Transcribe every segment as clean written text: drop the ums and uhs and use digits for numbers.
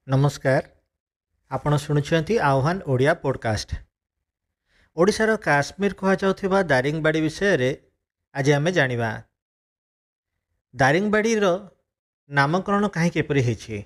नमस्कार। आपण शुणुछंती आह्वान ओडिया पॉडकास्ट। ओडिशार काश्मीर कहुवा दारिंगबाड़ी विषय रे आज आमे जानिबा। दारिंगबाड़ीर नामकरण कहीं केपरि होइछि,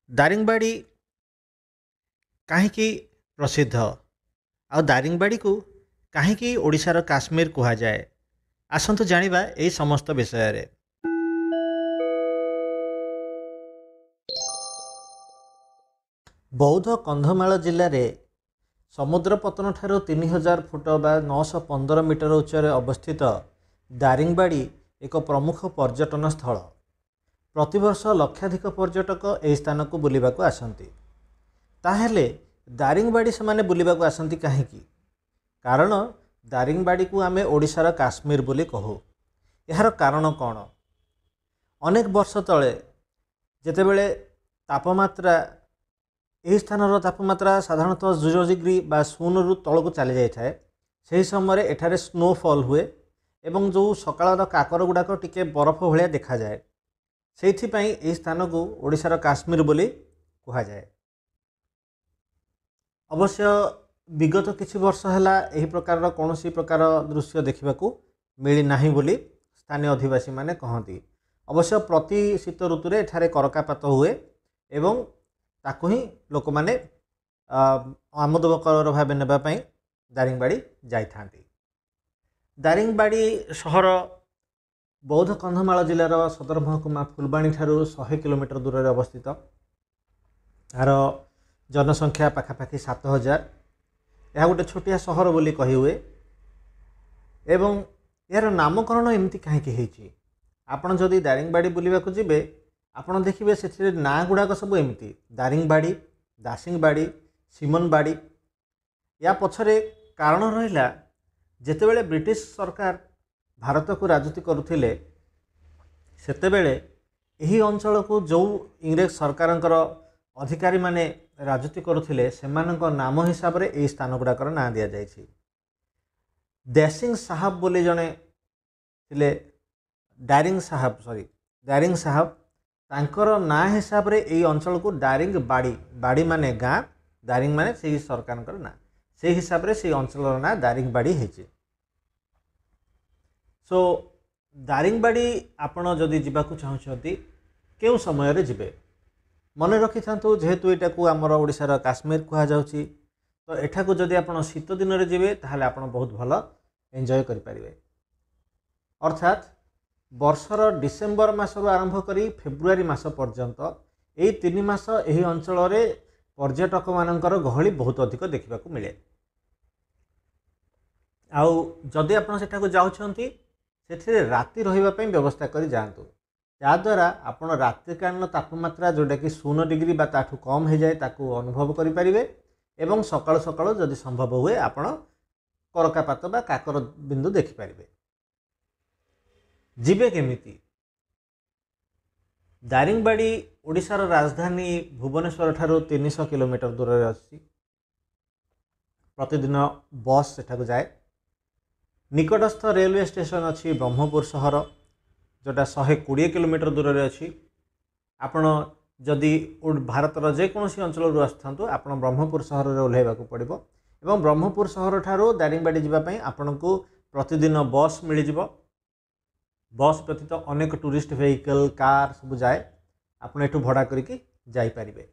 दारिंगबाड़ी कहीं प्रसिद्ध आ दारिंगबाड़ी को कहीं ओडिशार काश्मीर कहा जाए। आसंतु जानिबा एई समस्त विषय रे। बौद्ध कंधमाल जिले में समुद्र पतन ठारू 3000 फुट बा 915 मीटर उच्चरे अवस्थित दारिंगबाड़ी एक प्रमुख पर्यटन स्थल। प्रतिवर्ष लक्षाधिक पर्यटक यह स्थान को बुलिबा को आसंती। ताहेले दारिंगबाड़ी से माने बुलिबा को आसंती कहीं? कारण दारिंगबाड़ी को आमे ओडिशार काश्मीर बोली कहू। यार कारण कौन? अनेक वर्ष तले जेतेबेले तापमात्रा यही स्थानर तापमात्रा साधारणतः 0 डिग्री बा 0 रु तल को चली जाए, से समय एठारे स्नोफॉल हुए एवं जो सकाळर काकर गुड़ाक टिके बरफ भाया देखा जाए, से यही स्थान को ओडिशार काश्मीर बोली कहा जाए। अवश्य विगत किछि वर्ष हैला एही प्रकार कौन प्रकार दृश्य देखा मिली नाही बोली स्थानीय अधिवासी माने कहती। अवश्य प्रति शीत ऋतु रे एठारे करकापात हुए एवं ताकू ही लोक मैंने आमोदकर भाव नापी दारिंगबाड़ी जाइथांती। दारिंगबाड़ी सहर बौद्ध कंधमाल जिलार सदर महकुमा फुलबाणी ठारू 100 किलोमीटर दूर में अवस्थित। यार जनसंख्या पाखापाखि 7000। यह गोटे छोटिया सहर बोली कही हुए एवं यार नामकरण एमती कहीं। आपण जदि दारिंगबाड़ी बुलिबा को जिबे आपण देखिए से ना गुड़ाक सब एमती दारिंगबाड़ी, दासिंगबाड़ी, सिमनबाड़ी। या पछरे कारण रहिला जेतेबेले ब्रिटिश सरकार भारत को राजनीति करुथिले सेतेबेले एही अंचल को जो इंग्रेज सरकारंकर अधिकारी माने राजनीति करुथिले सेमानक नाम हिसाब रे एही स्थान गुड़ाकर ना दिया जाइछि। दासिंग साहब बोली जने थिले, दारिंग साहब तांकर ना हिसाब रे एई अंचल को दारिंग बाड़ी, बाड़ी माने गाँ, दारिंग माने से सरकार ना, से हिसाब रे से अंचल ना दारिंग बाड़ी है। सो दारिंगबाड़ी आपण जदि जीवाकू चाहूँगी केउ समय रे जिबे मन रखि थांतु, जेहेतु एटा को आमर ओडिशार काश्मीर कहा जाउची, तो एठा को जदि आपण शीत दिन रे जिबे ताहाले आपण बहुत भल एंजॉय करि परिबे। अर्थात वर्षर डिसेम्बर मासरू आरंभ करी फेब्रुआरी मास पर्यंत यही 3 मास यही अंचल रे पर्यटक मानकर गहली बहुत अधिक देखा मिले। आउ जदि आपण सेठा को जाउछंती सेठिरे राति रहिबा पई व्यवस्था करी जांतु, याद्वारा आपण रात्रिकालीन तापमात्रा जोटा कि 0 डिग्री बा ताठू कम हो जाए ताकू अनुभव करि परिबे एवं सकाळ सकाळ जदि संभव हुए आपण करकापात बा काकर बिंदु देखि परिबे। जिबे केमिति? दारिंगबाड़ी ओडिशार राजधानी भुवनेश्वर ठारू 300 किलोमीटर दूर में अच्छी। प्रतिदिन बस सेठाକୁ जाए। निकटस्थ रेलवे स्टेशन अच्छी ब्रह्मपुर सहर जोटा 120 किलोमीटर दूर में अच्छी। आपण जदि भारतर जेकोसी अंचल आसतु आपण ब्रह्मपुर सहर में ओह्लैवाक पड़ो एवं ब्रह्मपुर सहर ठारू दारिंगबाड़ी जावाई आपण को प्रतिदिन बस मिल। बस व्यतीत अनेक टूरिस्ट वेहिकल कार सब जाए, आपण एठू भड़ा करके जाई परिबे।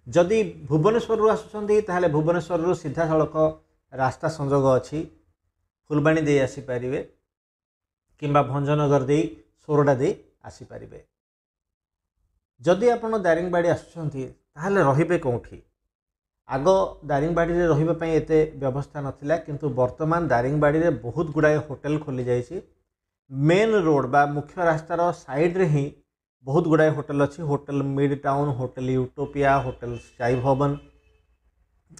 जदि भुवनेश्वर आसुचंदी ताहाले भुवनेश्वर रु सीधा सड़क रास्ता संजोग अच्छी, फुलबाणी दे आसी परिबे किंबा भंजनगर दे सोरडा दे आसी परिबे। जदि आपण दारिंगबाड़ी आसुचंती ताहाले रहिबे कोठी? आग दारिंगबाड़ी रे रहिबा पई एते व्यवस्था नथिला, किंतु वर्तमान दारिंगबाड़ी रे बहुत गुड़ाए होटल खोली जाइछि। मेन रोड बा मुख्य रास्तार साइड रे ही बहुत गुड़ाए होटल अच्छी। Hotel mid town, hotel utopia, hotel sky भवन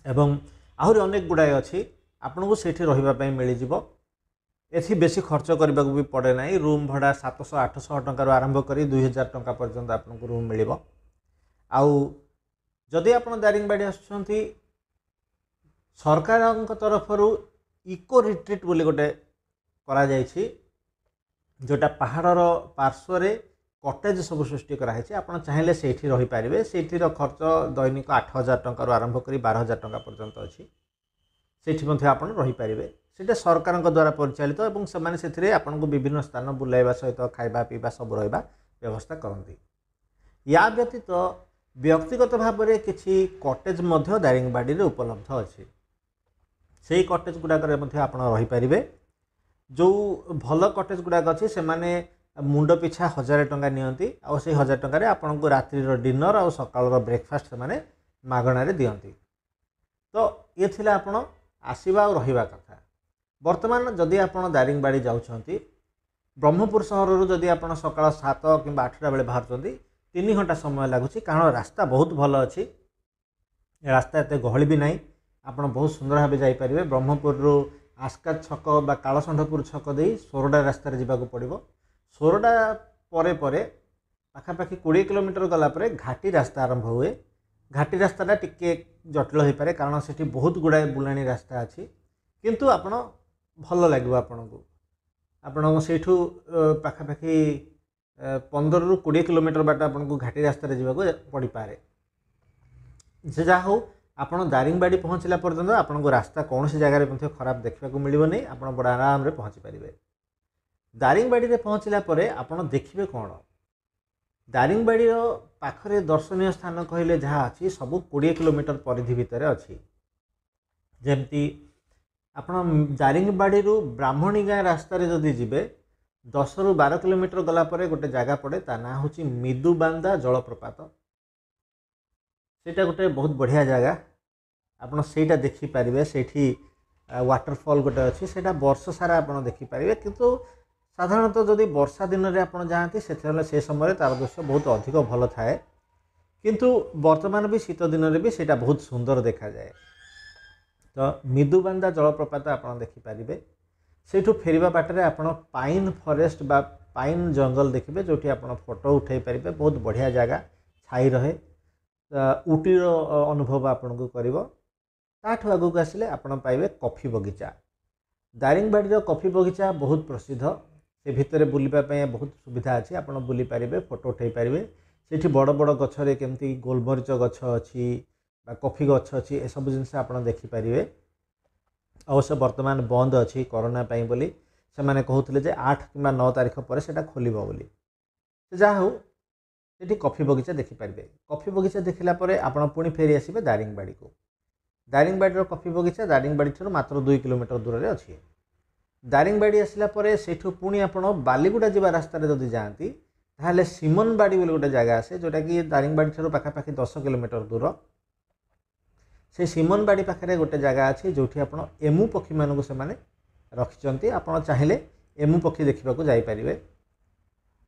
एवं आहरी अनेक गुड़ाए अच्छी। आपन को सेठी रहिबा पई मिल जिवो। एथि बेसी खर्च करबा को भी पड़े नाही। रूम भड़ा 700-800 टंका आरंभ करी 2000 टंका पर्यंत आपन को रूम मिलिबो। आउ जदि आपन दारिंगबाड़ी आसुचंती सरकारक तरफरु इको रिट्रीट बोली गोटे करा जायछि, जोटा पहाड़र पार्श्व कटेज सब सृष्टि कराई आपड़ चाहिए से रहीपर से खर्च दैनिक 8,000 टंकार आरंभ कर 12,000 टंका पर्यंत अच्छी से आप रहीपर से सरकार द्वारा परिचालित और से आपन को विभिन्न स्थान बुलाइवा सहित खाଇବା पीवा सब रहा व्यवस्था करती। या व्यतीत व्यक्तिगत भाव में किसी कटेज दारिंगबाड़ी उपलब्ध अच्छी से कटेज गुड़ाक आप रहीपर जो भल कटेज गुड़ाक अच्छी से मुंड पिछा 1,000 टंका नियंती और से 1,000 टंकार आपन को रात्रि डिनर और सकाल ब्रेकफास्ट से मागणार दियंती। तो ये थिला आपण आसीबा और रहिबा कथा। वर्तमान जदि आपण दारिंगबाड़ी जाउछंती ब्रह्मपुर सहर जदि आप सकाल 7 कि 8टा बेले बाहर 3 घंटा समय लगुच कारण रास्ता बहुत भल अच्छी रास्ता एत गहली भी नहीं आप बहुत सुंदर भाव जापर ब्रह्मपुर आस्का छक बा कालसंडपुर छक दे सोरडा रास्तार जावाक पड़ो सोरडा परे परे पाखापाखि 20 किलोमीटर गलापर घाटी रास्ता आरंभ हुए। घाटी रास्ताटा टिके जटिल हो पारे कारण से बहुत गुड़ाए बुलाणी रास्ता अच्छी किंतु आपण भल लगे आपन से पाखापाखि 15 ରୁ 20 किलोमीटर बाट आपको घाटी रास्ता जावाक पड़ पारे। से जहाँ हो आपन दारिंगबाड़ी पहुँचला पर्यंत आपन को रास्ता कौन सी जगह खराब देखा मिलने नहीं आप बड़ा आराम रे पहुँची पारे। दारिंगबाड़ी रे पहुँचला परे आपन देखिए कौन दारिंगबाड़ी पाखरे दर्शनीय स्थान कहले जहाँ अच्छी सब 20 किलोमीटर परिधि भितर अच्छी जमती आपन दारिंगबाड़ी ब्राह्मणी गाँ रास्तार जदि जीवे 10 ରୁ 12 किलोमीटर गलापर गोटे जगह पड़े ता ना हूँ मिदुबांदा जलप्रपात सेटा गोटे बहुत बढ़िया जगह आपन सेटा देखिपारे से वाटरफॉल गोटे अच्छी से वर्ष सारा आप देखिपारे किंतु साधारणतः जदि वर्षा दिन में आप जाती से समय तार दृश्य बहुत अधिक भल थाए किंतु वर्तमान भी शीत दिन में भी सेटा बहुत सुंदर देखा जाए। तो मिदुबांदा जलप्रपात आप देखिपारे से फेरवा बाटर आप पाइन फॉरेस्ट बा पाइन जंगल देखिए जो आप फोटो उठे पारे बहुत बढ़िया जगह छाई रहे उटीर अनुभव आपन को कर आगू आसिले आप पाइबे कॉफी बगीचा। दारिंगबाड़ी कॉफी बगीचा बहुत प्रसिद्ध से भितर बुलवाई बहुत सुविधा अच्छी आप बुली पारे फोटो उठे पारे से बड़ बड़ गचरे केमती गोलमरीच गछ अच्छी कॉफी गछ अच्छी ए सब जिनस आप देखिपारे। अवश्य वर्तमान बंद अच्छी कोरोना बोली से मैंने कहते 8 कि 9 तारीख पर से खोल बोली जहाँ हो ये कॉफी बगीचा देखिपारे। कॉफी बगीचा देखला आप पुणी फेरी आसबे दारिंगबाड़ी को। दारिंगबाड़ी कॉफी बगीचा दारिंगबाड़ी ठार मात्र 2 किलोमीटर दूर में अच्छी। दारिंगबाड़ी आसला सेठू पुणी आप बालीगुड़ा जा रास्तार जदि जाती ताहले सिमनबाड़ी बोली गोटे जगह आसे जोटा कि दारिंगबाड़ी ठार पाखापाखि 10 किलोमीटर दूर से सिमनबाड़ी पाखे गोटे जगह अच्छी जो आप एमु पक्षी मानक से रखिंट आप चाहिए एमु पक्षी देखा जापरें।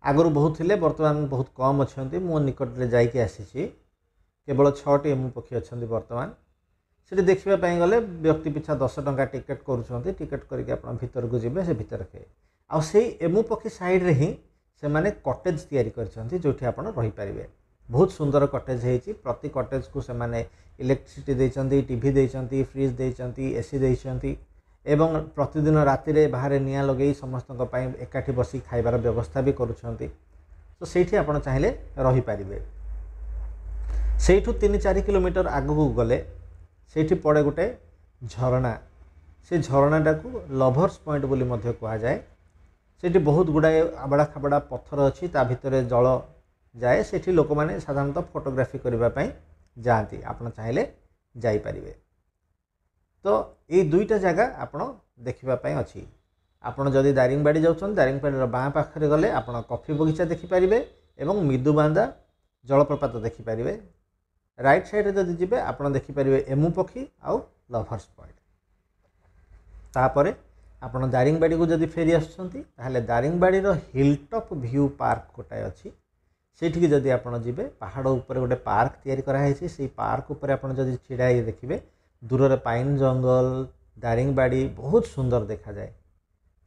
आगु बहुत थे बर्तमान बहुत कम अच्छा मो निकट में जाकि आसी केवल 6टी एमु पक्षी अच्छा बर्तमान से देखापी गले व्यक्ति पिछा 10 टंका टिकेट करुँच टिकेट करके भीतर को जी से भीतर के आ एमु पक्षी साइड्रे ही से मैंने कटेज तैयारी करछंती जो आप रहीपर बहुत सुंदर कटेज होती प्रति कटेज को से मैंने इलेक्ट्रिसिटी देइचंती टीवी देइचंती फ्रिज देइचंती एसी देइचंती एवं प्रतिदिन राति रे बाहर निया लगे समस्त एकाठी बसी खाइबार व्यवस्था भी करुछंती। तो सेठी आपण चाहिए रहीपर सेठू 3-4 किलोमीटर आगू गले सेठी पड़े गोटे झरणा से झरणाटा को लभर्स पॉइंट बोली मध्य कहा जाए सेठी बहुत गुड़ाए आबड़ा खाबड़ा पत्थर अच्छी ता भितर जल जाए सेठी लोक मैंने साधारणतः फोटोग्राफी करने जाती आप चाहिए जापरें। तो ये दुईटा जगह आपड़ देखापी अच्छी आपड़ जदि दारिंगबाड़ी जाऊँ दारिंगबाड़ी बाँ पाखे गले आप कॉफी बगीचा देखिपारे और मिदुबांदा जलप्रपात देखिपारे। राइट साइड जदि जी आप देखिपारे एमु पक्षी आउ लभर्स पॉइंट। तापर आप दारिंगबाड़ी को जदि फेरी आसुँच दारिंगबाड़ी हिलटॉप व्यू पार्क गोटाए अच्छी सेठी जदि आप जी पहाड़ उपर गोटे पार्क तैयारी कराई से पार्क उपर आप छिड़ा देखिए दूर रे पाइन जंगल दारिंगबाड़ी बहुत सुंदर देखा जाए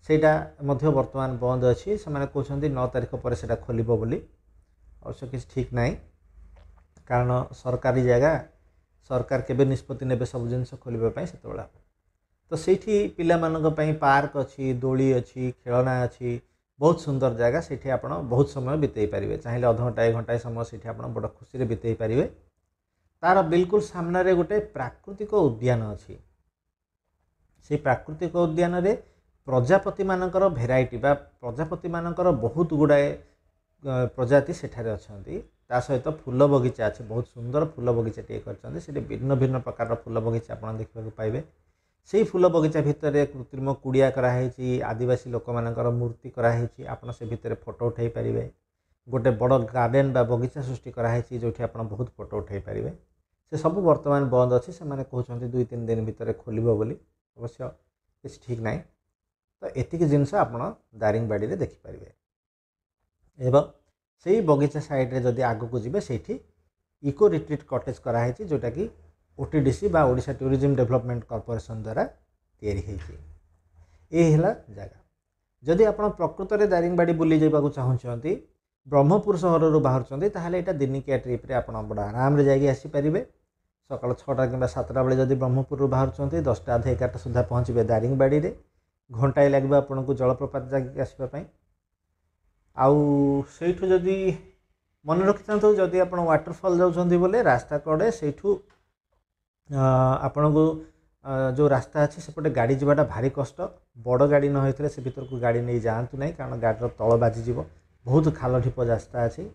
सेटा मध्य वर्तमान बंद अच्छी से मैंने कहते 9 तारीख पर से खोल बोली अवश्य किसी ठीक नहीं कारण सरकारी जगह सरकार केबे निष्पत्ति ने सब जिनस खोलने से तो से पिला पार्क अच्छी दोली अच्छी खेलना अच्छी बहुत सुंदर जगह सेठी आपण बहुत समय बितेई पारिबे चाहिए अध घंटा 1 घंटा समय सेठी आपण बड़ खुशी रे बितेई पारिबे तार बिल्कुल सामने रे गोटे प्राकृतिक उद्यान अछि से प्राकृतिक उद्यान रे प्रजापति मानकर भेराइटी बा प्रजापति मानकर बहुत गुड़ाए प्रजाति सेठारे अछंती ता सहित फूल बगीचा अच्छे बहुत सुंदर फूल बगीचा टे करछंती सेठी भिन्न भिन्न प्रकार फूल बगीचा आपण देखा पाइबे से फूल बगीचा भितर कृत्रिम कुड़िया कराई आदिवासी लोक मानकर मूर्ति कराई आपड़ से भितर फोटो उठाई पारे गोटे बड़ गार्डन बा बगीचा सृष्टि कराई जो आप बहुत फोटो उठाई पारे से सब बर्तमान बंद अच्छी से कहते 2-3 दिन भितर खोल बोली अवश्य किसी ठीक ना तो एतिक जिनस आप दारिंगबाड़ी रे देखिपारे एवं से ही बगीचा साइड रे जदि आग को जी से इको रिट्रीट कटेज कराई जोटा कि ओटीडीसी बा ओडिशा टूरिज्म डेवलपमेंट कॉर्पोरेशन द्वारा तैयारी है जगह जदि आप प्रकृत में दारिंगबाड़ी बुली जावाक चाहते ब्रह्मपुर सहर रू बाहर यहाँ दिनिकिया ट्रिप रे आप बड़ा आराम रे जाइए आसीपारे सकाल 6टा कि 7टा बेले जदि ब्रह्मपुर बाहर 10टा 11टा सुधा पहुँचे दारिंगबाड़ी रे घंटाए लगे आपन को जलप्रपात जगह आसवाई आउ सेठू जदि मन रखि था जदि आप वाटरफॉल जाऊँच बोले रास्ता कड़े सेठू आपण को जो रास्ता अच्छे सेपटे गाड़ी जावाटा भारी कष्ट बड़ गाड़ी न होते से भीतर को गाड़ी नहीं जातु ना कारण गाड़ी तल बाजिज बहुत खाल ढिप रास्ता अच्छी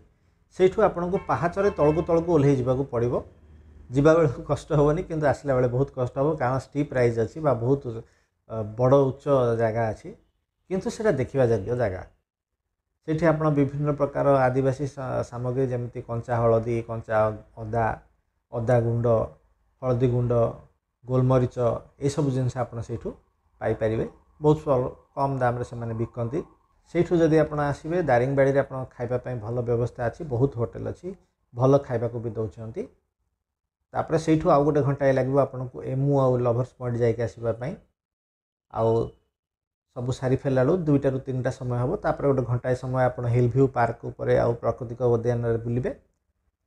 सेठू आपण को पहाचरे तलको ओल्हे जावाक पड़ो जीवा बेलू कष्ट हेनी कि आसला बेले बहुत कष्ट हे कारण स्टीप राइज अच्छी बहुत बड़ उच्च जगह अच्छी किंतु सेटा देखा योग्य जगह सेठी आप विभिन्न प्रकार आदिवासी सामग्री जमी कंचा हलदी कंचा अदा अदा गुंड हलदी गुंड गोलमरीच ये सब जिनस आप पाइपर बहुत कम दाम से बिकती सेठू जदि आप आसबे दारिंगबाड़ी रे आप खाइबा भल व्यवस्था अच्छी बहुत होटेल अच्छी भल खाइबा भी दौरान तापर सेठू आउ गोटे घंटाए लगे आपको एमू आउ लभर्स पॉइंट जाइए आसवाई आउ सब सारी फेरला 2टा ରୁ 3टा समय हम तापर गोटे घंटाए समय आप हिल व्यू पार्क उपर आउ प्राकृतिक उद्यान बुलिबे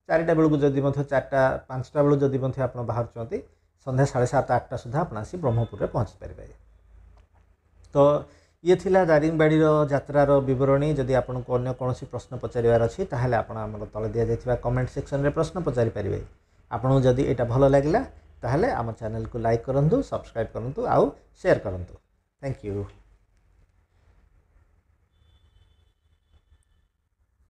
4टा बेलू जदि 4टा 5टा बेलू जदि आप बाहर संध्या 7:30-8टा सुधा आप आसी ब्रह्मपुर में पहुँची पारे तो ये थिला दारिंगबाड़ी यात्रार बरणी जदि आपको अन्य कौन प्रश्न पचार अच्छी ताहले आप तले दि जाइथिबा कमेंट सेक्शन में प्रश्न पचारि पारे आपको जदि एटा भल लगिला ताहले आम चैनल को लाइक करंतु सब्सक्राइब करंतु आउ शेयर करंतु थैंक यू।